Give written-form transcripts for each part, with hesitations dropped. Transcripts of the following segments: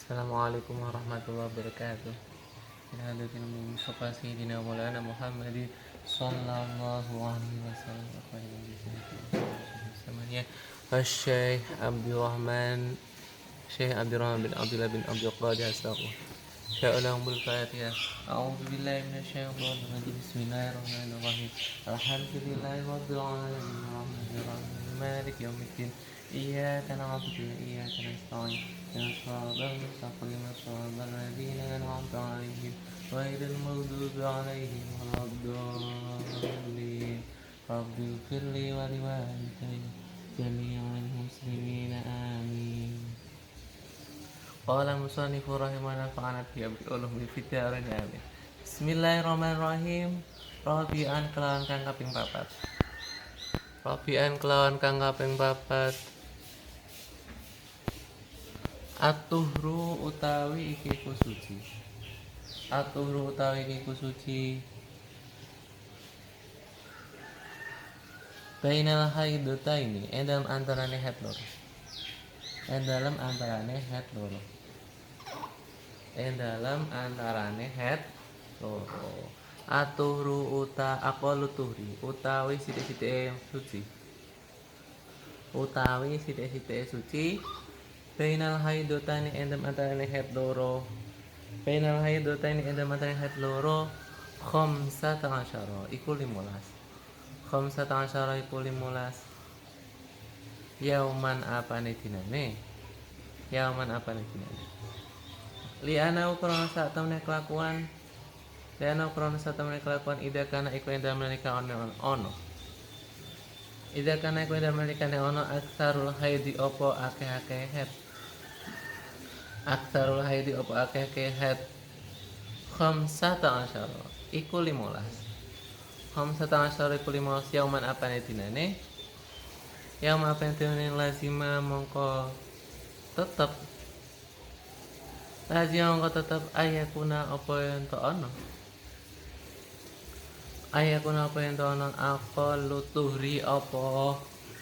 Assalamualaikum warahmatullahi wabarakatuh. Ila hadatin Mustafa Sayyidina Maulana Muhammadin sallallahu alaihi wasallam wa khairin Syekh Abdurrahman bin Abdullah bin Abdul Qadir Astagfirullah. Sya'alahum bil Fatihah. A'udzu billahi minasyaitonir rajim. Bismillahirrahmanirrahim. Alhamdulillahi rabbil alamin. Arrahmanirrahim. Maliki yaumiddin. Iyyaka na'budu wa iyyaka nasta'in. Ihdinas mustaqim siratal ladzina an'amta 'alaihim ghairil maghdubi 'alaihim waladdallin. Rabbighfirli wa liwalidayya jami'al muslimina amin. Qala musannifu rahimahullah fa'ana fi ulumil fitarain amin. Bismillahirrahmanirrahim. Rabi'an kelawan kang kaping papat. Rabi'an kelawan kang kaping papat. Atuhru utawi iki ku suci. Atuhru utawi iki ku suci. Bainal haidataini dalam antarane haid loro. Dalam antarane haid loro. Dalam antarane haid loro. Atuhru aqalu tuhri utawi sithik-sithike suci. Utawi sithik-sithike suci. Bainal haidataini dalam antarane haid loro. Bainal haidataini dalam antarane haid loro. Khamsata asyara iku 15. Khamsata asyara iku 15. Yauman apane dinane? Yauman apane dinane? Liana ukrona sak temne kelakuan. Liana ukrona sak temne kelakuan ida kana iku endam menika ono. Ida kana iku endam menika ono aksarul haidi opo akeh-akeh haid. Aksarul haidi opo akeh-akeh haid. Khamsata asyara iku 15. Khamsata asyara iku 15 yauman apane dinane? Yaum apane dinane lazima mongko tetep ayakuna apa yang to ono. Ayakuna apa yang to ono aqallu tuhri apa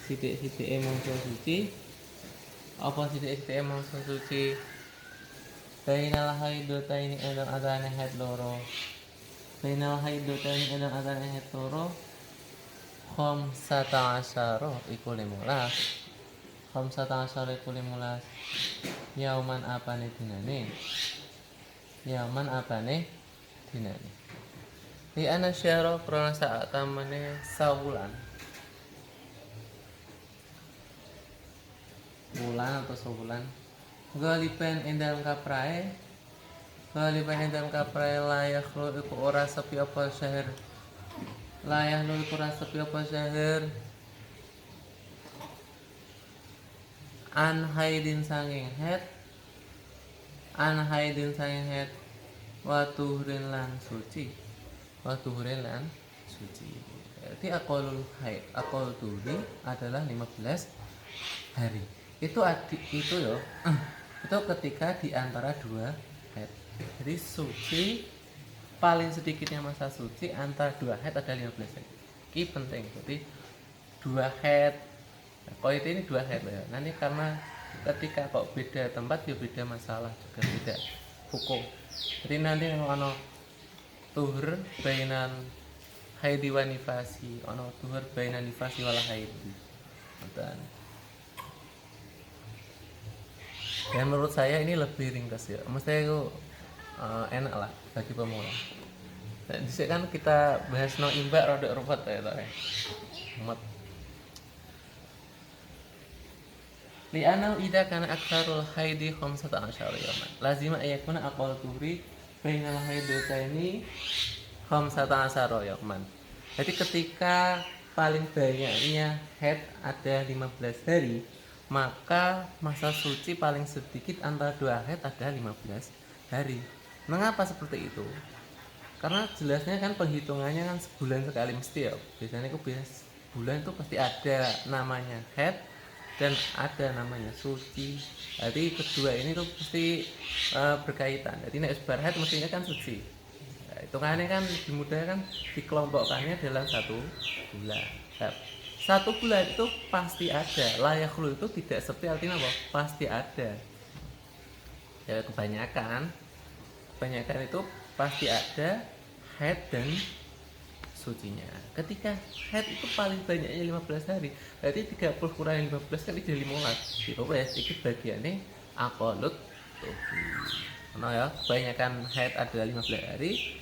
sithik-sithike mangsa suci. Apa sithik-sithike mangsa suci. Bainal haidataini dalam adane haid loro. Bainal haidataini dalam adane haid loro. Khamsata asyara iku 15. Khamsata asyara iku 15. Yauman apane dinane? Yauman apane dinane? Li ana syara krana sak tamane sawulan. Bulan atau sawulan. Galiban endam kaprae. Galiban endam kaprae layah lo iku ora sepi apa syahr. Layah lo iku ora sepi apa syahr. An haidin sanging haid. An haidin sanging haid. Watuhrin lan suci. Watuhrin lan suci. Jadi aqalul haid, aqal tuhri adalah 15 hari. Itu ya. Itu ketika di antara dua haid. Jadi suci paling sedikitnya masa suci antara dua haid ada 15 hari. Ini penting. Jadi dua haid. Kok ini dua haid ya. Nanti karena ketika kok beda tempat ya beda masalah juga beda hukum. Jadi nanti kalau ono tuhur bainan haidi wa nifasi, ono tuhur bainan nifasi wala haidi. Dan menurut saya ini lebih ringkas ya. Mestinya itu enak lah bagi pemula. Nah, di sini kan kita bahas no imbak rodok ruwet ya toh. Amat. Li anau ida kana aktsarul haidi khamsata asyara yawman. Lazima ayakuna aqal tuhri bainal haidataini khamsata asyara yawman. Jadi ketika paling banyaknya haid ada 15 hari, maka masa suci paling sedikit antara dua haid ada 15 hari. Mengapa seperti itu? Karena jelasnya kan penghitungannya kan sebulan sekali mesti ya. Biasanya itu bulan itu pasti ada namanya haid dan ada namanya suci. Jadi kedua ini tuh pasti berkaitan. Jadi nek sebar haid mestinya kan suci. Nah, hitungannya kan dimudahkan dikelompokkannya dalam satu bulan. Satu bulan itu pasti ada. Layakhlu itu tidak seperti artinya apa? Pasti ada. Ya kebanyakan itu pasti ada haid dan sucinya. Ketika haid itu paling banyaknya 15 hari, berarti 30 kurangi 15 kan jadi 15. Itu wes iki bagiannya akolut tubuh. Nah ya, kebanyakan haid adalah 15 hari.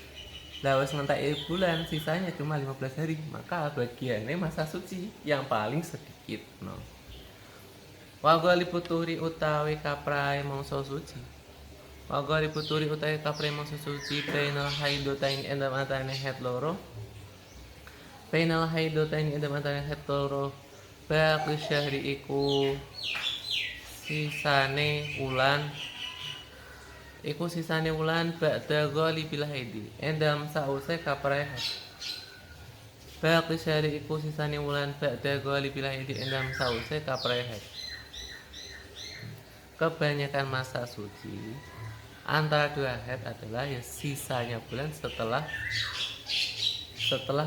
Lah wes ngentai bulan, sisanya cuma 15 hari, maka bagiannya masa suci yang paling sedikit. No. Wagali puturi utawi kaprai mongso suci. Wagali puturi utawi kaprai mongso suci penal haidotain endam antane haid loro. Penal haidotain endam antane haid loro. Baqi syahri iku sisane wulan ba'da ghalibil haidi endam sause kaprai haid. Baqi syahri iku sisane wulan ba'da ghalibil haidi endam sause kaprai haid. Kebanyakan masa suci antara dua haid adalah ya sisanya bulan setelah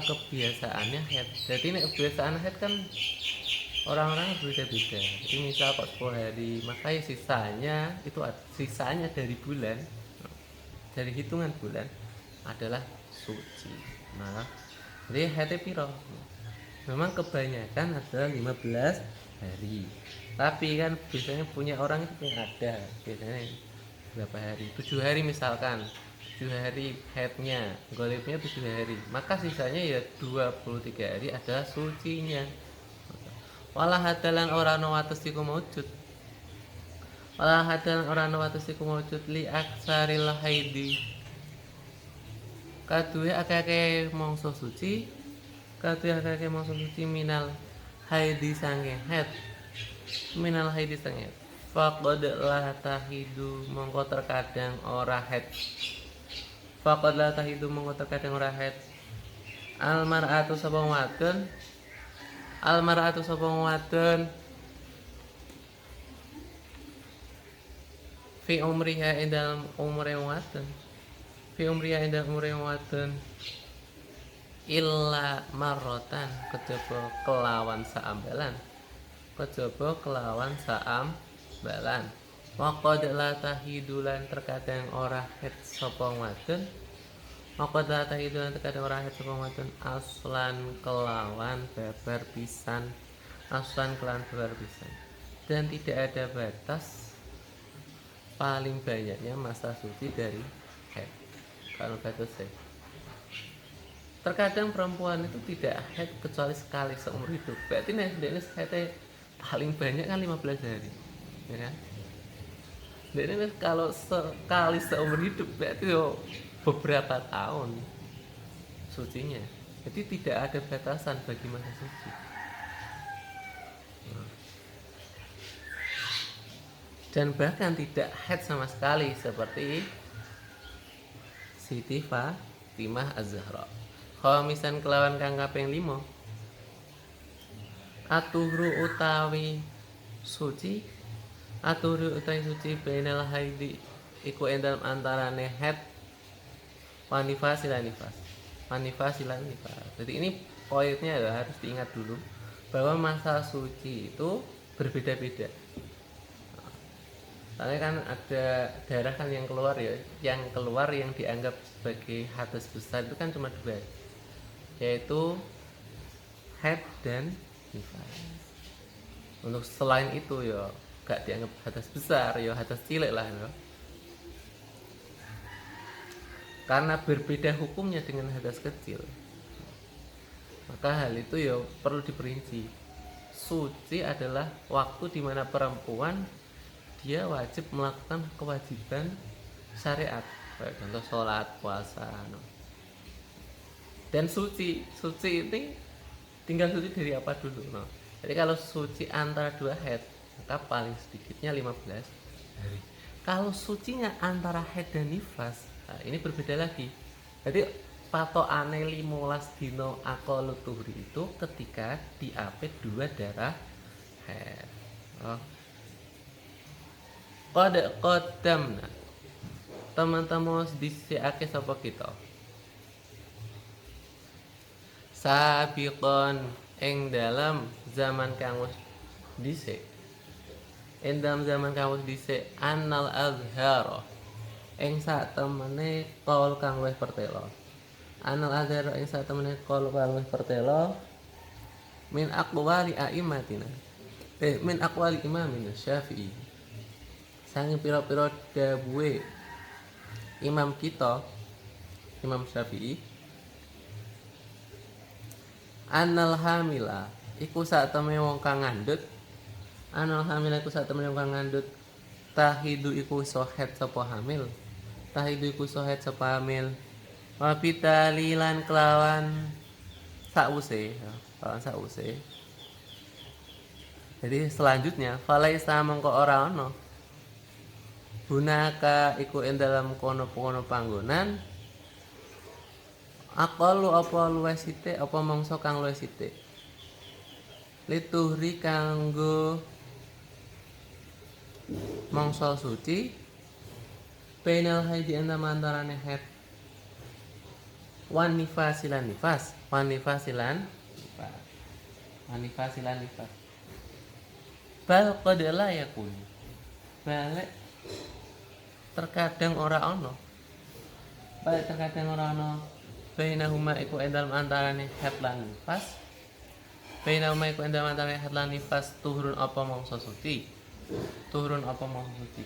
kebiasaannya haid. Jadi ini kebiasaan haid kan orang-orang berbeda-beda. Jadi misal kok 10 hari, maka ya sisanya dari bulan, dari hitungan bulan adalah suci. Nah, jadi haidnya piro? Memang kebanyakan adalah 15 hari. Tapi kan biasanya punya orang itu yang ada biasanya berapa hari? 7 hari misalkan. 7 hari haidnya, golibnya 7 hari. Maka sisanya ya 23 hari adalah sucinya. Walah hadalan orang wates iku maujud. Walah hadalan orang wates iku maujud li aksaril haidi. Kaduwe akeh mongso suci, minal haidi sange haid. Minal haidi sange. Faqad la tahidu mongko terkadang ora haid. Faqad la tahidu mongko terkadang ora haid. Almar'atu sapa wadon fi umriha ing dalam umure wadon illa marrotan kejaba kelawan saambalan waqad la tahidulan terkadang ora haid sapa wadon aslan kelawan babar pisan dan tidak ada batas paling banyaknya masa suci dari haid. Kalau batasnya terkadang perempuan itu tidak haid kecuali sekali seumur hidup. Berarti nih haidnya paling banyak kan 15 hari, ya kan? Jadi kalau sekali seumur hidup berarti beberapa tahun sucinya. Jadi tidak ada batasan bagi masa suci. Dan bahkan tidak haid sama sekali seperti Siti Fatimah Az-Zahra. Khamisan kelawan kang kaping 5. Atuhru utawi suci bainal haidi iku endal antarane haid wanifas. Jadi ini poinnya harus diingat dulu bahwa masa suci itu berbeda-beda. Soalnya kan ada darah kan yang keluar yang dianggap sebagai hadas besar itu kan cuma dua, yaitu haid dan nifas. Untuk selain itu ya gak dianggap hadas besar, ya hadas cilik lah ya. Karena berbeda hukumnya dengan hadas kecil, maka hal itu ya perlu diperinci. Suci adalah waktu di mana perempuan dia wajib melakukan kewajiban syariat, contoh sholat, puasa. Dan suci ini tinggal suci dari apa dulu? Jadi kalau suci antara dua haid, maka paling sedikitnya 15 hari. Kalau sucinya antara haid dan nifas, nah ini berbeda lagi. Jadi patokane 15 dino aqallu tuhri itu ketika diapit dua darah haid. Qadamna teman-teman disiake sapa kita sabiqon ing dalam zaman kang wis dhisik endam zaman kamu dhisik annal azhara ing sak temene kaul kang luwih pertela. Anal azhara ing sak temene kaul kang luwih pertela min aqwali a'immatina. Min aqwali imamina Syafi'i. Sange pira-pira dawuhe imam kita, Imam Syafi'i, anal hamila iku sak temene wong kang ngandhut. Anal hamila iku sak temene wong kang ngandhut tahidu iku sohet sapa hamil. Tahidu iku sohet sapa hamil. Wabitali lan kelawan sause, kelawan sause. Jadi selanjutnya falaisa mengko ora ana gunaka iku ing dalam kono-kono panggonan aqallu apa luwih sithik apa mangsa kang luwih sithik lituhri kanggo mangsa suci penal haidi antarané haid wan nifasilan nifas wan nifasilan nifas bal qad la yakun balik terkadang ora ana bainahuma iku endal antarané haid lan nifas bainahuma iku endal antarané haid lan nifas turun apa mangsa suci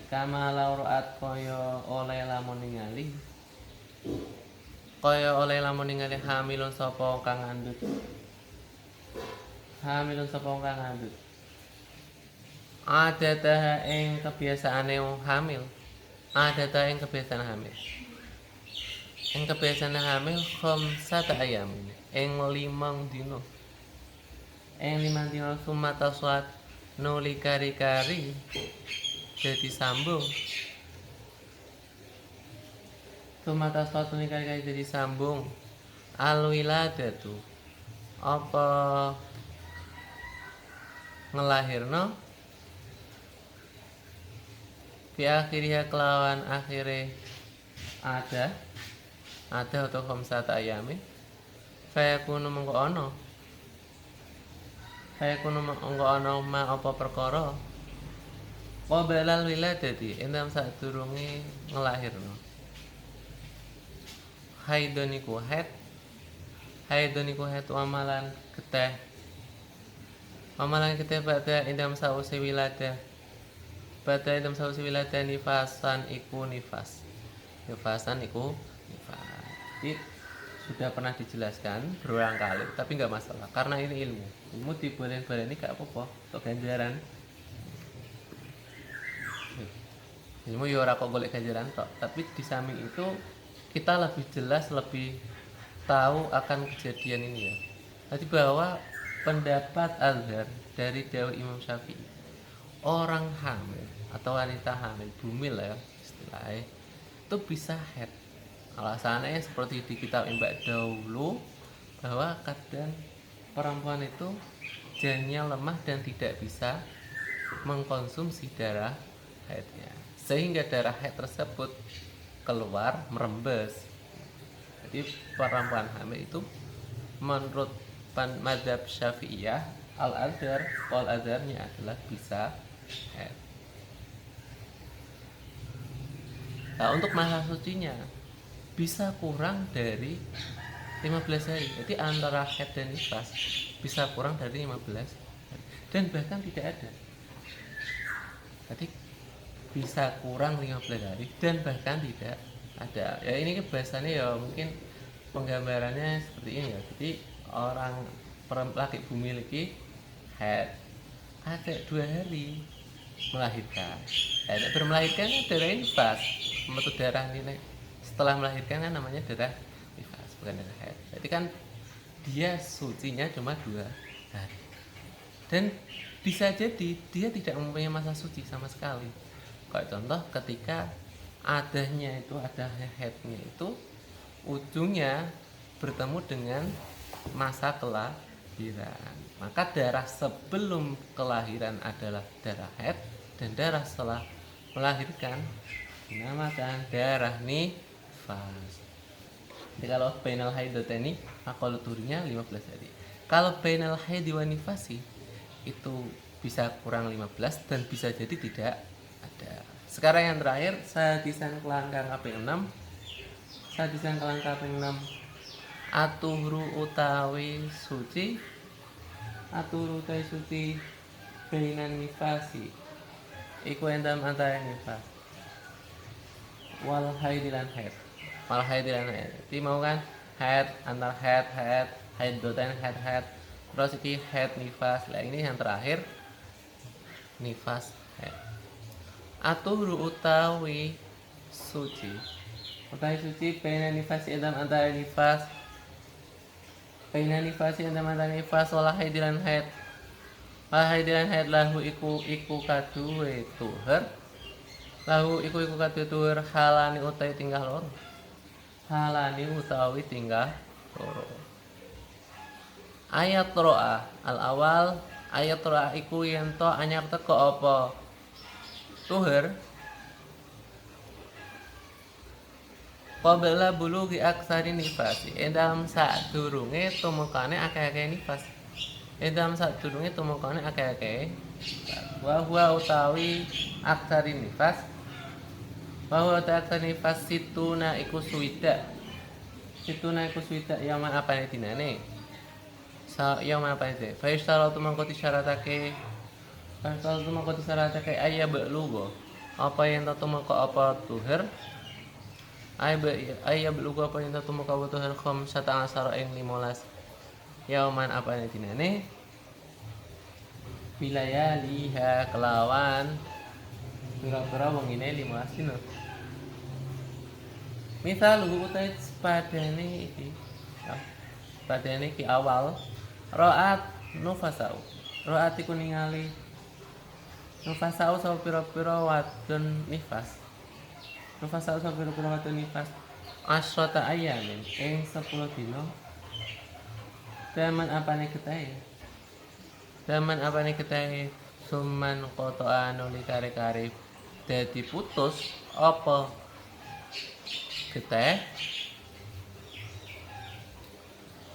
kama laurat kaya oleh lamun ningali hamilun sapa kang ngandhut adatah ing kebiasaane wong hamil ing kebiasaan hamil khamsata ayam ing 5 dina sumata suat nuli kari-kari jadi sambung sumata suat nuli kari-kari jadi sambung alwiladatu apa ngelahirno fi akhirnya kelawan akhire ada atau khamsata ayami fayakunu mengko ana ma apa perkara qabalal wiladati endam sadurunge ngelahirno haidoniku haid amalan keteh pada endam sause wiladah nifasan iku nifas. Jadi sudah pernah dijelaskan berulang kali, tapi nggak masalah karena ini ilmu diboleh-boleh ini gak apa-apa untuk ganjaran. Ilmu ya ora kok golek ganjaran tok, tapi di samping itu kita lebih jelas, lebih tahu akan kejadian ini ya. Jadi bahwa pendapat azhar dari dawuh Imam Syafi'i, orang hamil atau wanita hamil bumil ya istilahnya itu bisa haid. Alasannya seperti di kitab Mbak dahulu bahwa kadang perempuan itu janinnya lemah dan tidak bisa mengkonsumsi darah haidnya sehingga darah haid tersebut keluar merembes. Jadi perempuan hamil itu menurut mazhab Syafi'iyah al-azharnya adalah bisa haid. Nah, untuk masa sucinya bisa kurang dari 15 hari. Jadi antara haid dan nifas bisa kurang dari 15 hari. Dan bahkan tidak ada. Jadi bisa kurang 15 hari dan bahkan tidak ada. Ya ini bahasannya ya mungkin penggambarannya seperti ini ya. Jadi orang laki bumi lagi haid ada 2 hari melahirkan. Bermelahirkan darah nifas, metu darah ini setelah melahirkan kan namanya darah nifas bukan darah haid. Jadi kan dia sucinya cuma 2 hari. Dan bisa jadi dia tidak mempunyai masa suci sama sekali. Kayak contoh ketika adanya itu ada haidnya itu ujungnya bertemu dengan masa kelahiran. Maka darah sebelum kelahiran adalah darah haid dan darah setelah melahirkan dinamakan darah nifas. Jadi kalau bainal haidatani aqallu turunnya 15 hari. Kalau bainal haidi wa nifasi itu bisa kurang 15 dan bisa jadi tidak ada. Sekarang yang terakhir, sadisan kelangkang kaping 6. Sadisan kelangkang kaping 6 atuhru utawi suci. Atuhru utawi suci bainan nifasi iku endam antara nifas wal haidilan haid. Wal haidilan haid. Jadi mau kan haid antar haid doten haid. Terus iki haid nifas. Lah ini yang terakhir nifas haid. Atuhru utawi suci. Utawi suci bainan nifasi endam antara nifas. Bainan nifasi endam antara nifas wal haidilan haid. Haidilan haid lahu iku kaduwe tuhur. Lahu iku kaduwe tuhur halani utawi tingkah loro. Halani utawi tingkah loro. Ayat ro'a al awal ayat ro'a iku yen to anyar teko apa tuhur qabla bulughi aksari nifasi dalam sadurunge tumekane akeh-akeh nifas. Dalam sadurunge tumekane akeh-akeh wa huwa utawi aksari nifas. Wa huwa aksari nifas situna iku suwida. Situna iku suwida yaman apane dinane. Yaman apane de. Fa istaratu mangko disyaratake. Fa mangko disyaratake ayya belugo. Apa yang tumeka apa tuhur? Ayya belugo apa yang tumeka apa tuhur khamsata asara ing 15. Yaman apane dinane wilayah liha kelawan pira-pira wengine 15 dina. Misal utai padane iki. Padane iki awal ra'at nufasau. Ra'at iku ningali nufasau sapa pira-pira wadon nifas. Nufasau sapa pira-pira wadon nifas. Asrata ayamin ing 10 dina. Zaman apane ketahe? Zaman apane ketahe? Suman qata'a nuli kare-kare dadi putus apa keteh?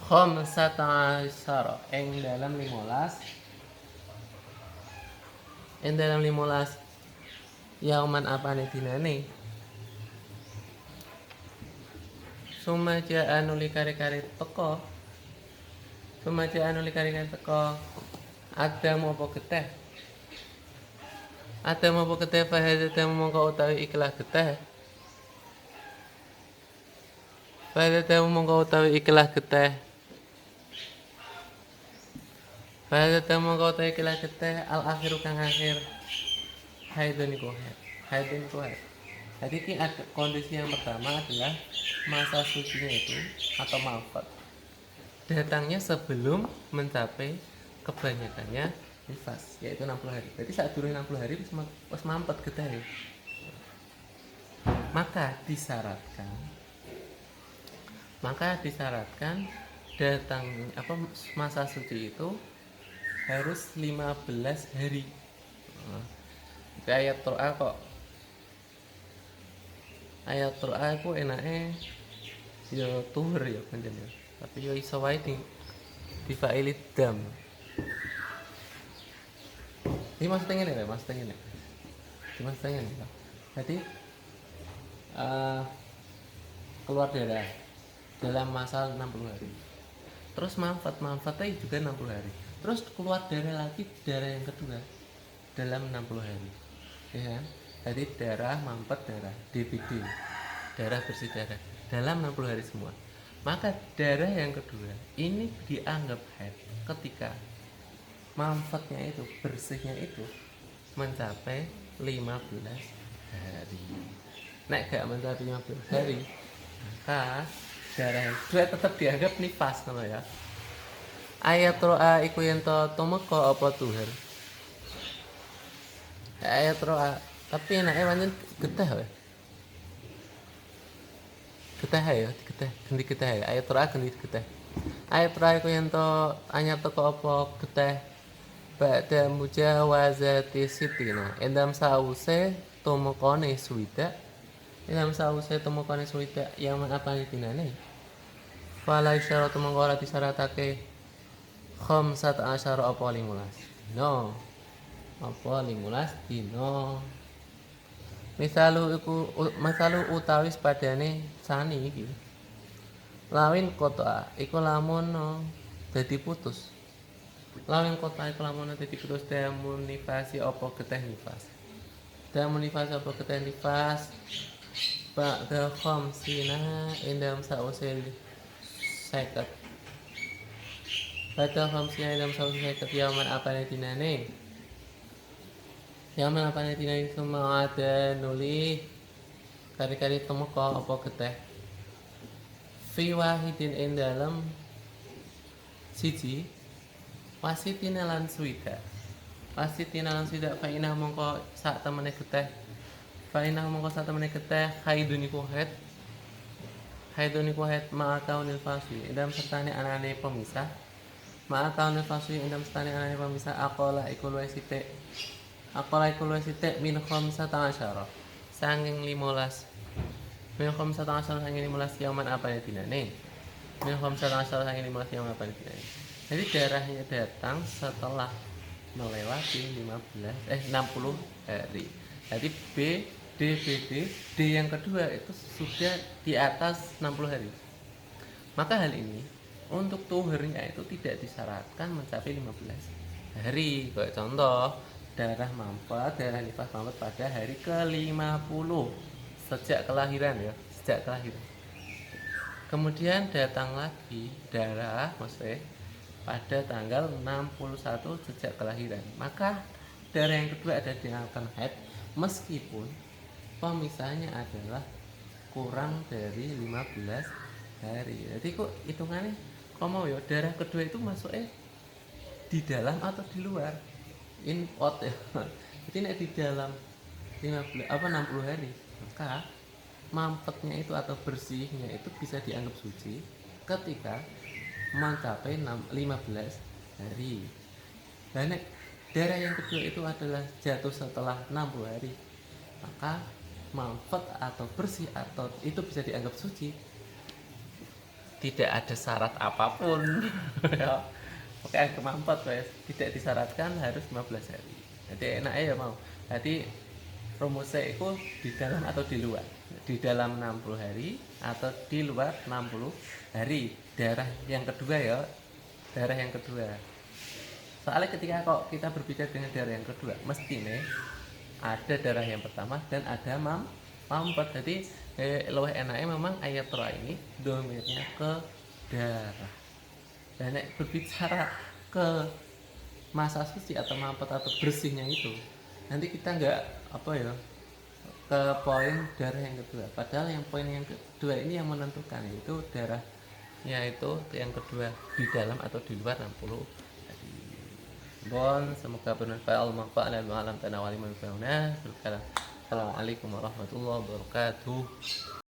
Khamsata asyara ing dalam 15. Ing dalam 15 yauman apane dinane? Sumaja anuli kare-kare teko. Sumaja anuli kare-kare teko. Adamu apa geteh? Adamu apa geteh fahadatamu mongko utawi ikhlas geteh. Fahadatamu mongko utawi ikhlas geteh. Fahadatamu mongko utawi ikhlas geteh al akhiru kang akhir. Haidun iku haid. Haidun iku haid. Jadi ini ada kondisi yang pertama adalah masa sucinya itu atau malfat datangnya sebelum mencapai kebanyakannya nifas, yaitu 60 hari. Jadi saat turun 60 hari pas mampet getah. Maka disyaratkan datang masa suci itu harus 15 hari. Itu ayat Qur'an kok. Ayat Qur'an ku enake ya tuhur ya panjenengan. Tapi yo iso wae di fa'ilid dam. Ini maksudnya ngene. Maksudnya ngene. Jadi keluar darah dalam masa 60 hari. Terus manfaatnya juga 60 hari. Terus keluar darah lagi, darah yang kedua dalam 60 hari. Ya kan? Jadi darah mampet darah, DBD. Darah bersih darah dalam 60 hari semua. Maka darah yang kedua ini dianggap haid ketika manfaatnya itu, bersihnya itu mencapai 15 hari. Nek gak mencapai 15 hari, maka darah yang kedua tetap dianggap nifas ya. Ayat ro'a iku yen to tumeka apa tuhur. Ayat ro'a tapi enake pancen getah wae. Ganti getah ya. Ayat ro'a ganti getah. Ayat ro'a iku yen to anyar teko apa getah. Ba'da mujawazati sitina. Endam sause tumekane suwida. Endam sause tumekane suwida yang apa dinane? Fala isyaratu mengko ora disyaratake khamsat asyara apa 15. No. apa 15 dina. Misalu utawi sepadane sani iki. Lawin kota iku lamun dadi putus. Lawin kota iku lamun dadi putus demunifasi apa getih nifas. Demunifasi apa getih nifas ba'da khamsina indam sausel seket. Ba'da khamsina indam sausel seket yaman apane dinane. Yaman apane dinane semua ada nuli kari-kari temeka apa getih. Fi wahidin ing dalem siji wasitina lan swida. Wasitina lan swida fa inah mongko sak temene getih. Fa inah mongko sak temene getih haidun iku haid. Haidun iku haid ma'a kaunil fasli indam sertane anane pemisah. Ma'a kaunil fasli indam sertane anane pemisah aqala iku luwih sithik. Aqala iku luwih sithik min khamsata asyara. Sanging 15. Min khamsata asyara sanging 15 yaman apane dinane. Min khamsata asyara sanging 15 yaman apane dinane. Jadi darahnya datang setelah melewati 60 hari. Jadi D yang kedua itu sudah di atas 60 hari. Maka hal ini untuk tuhurnya itu tidak disyaratkan mencapai 15 hari. Kayak contoh darah nifas mampet pada hari ke-50 sejak kelahiran ya, sejak kelahiran. Kemudian datang lagi darah maksudnya pada tanggal 61 sejak kelahiran. Maka darah yang kedua ada dinamakan haid meskipun pemisahnya adalah kurang dari 15 hari. Jadi kok hitungannya kok mau ya darah kedua itu masuknya di dalam atau di luar? In out ya. Jadi nek di dalam 60 hari, maka mampetnya itu atau bersihnya itu bisa dianggap suci ketika mencapai 15 hari. Dan darah yang kedua itu adalah jatuh setelah 60 hari, maka mampet atau bersih atau itu bisa dianggap suci. Tidak ada syarat apapun. Ya. Oke, mampet guys, tidak disyaratkan harus 15 hari. Jadi enaknya ya mau. Jadi rumusnya itu di dalam atau di luar. Di dalam 60 hari atau di luar 60 hari. Darah yang kedua ya, darah yang kedua. Soalnya ketika kok kita berbicara dengan darah yang kedua, mesti nih ada darah yang pertama dan ada mampet. Jadi lebih enaknya memang ayat roh ini domirnya ke darah. Dan berbicara ke masa suci atau mampet atau bersihnya itu, nanti kita nggak apa ya ke poin darah yang kedua. Padahal yang poin yang kedua ini yang menentukan yaitu darahnya itu yang kedua di dalam atau di luar 60 hari. Bon, semoga bermanfaat. Al-manfaat dan alam tanah wali manfaatnya. Assalamualaikum warahmatullahi wabarakatuh.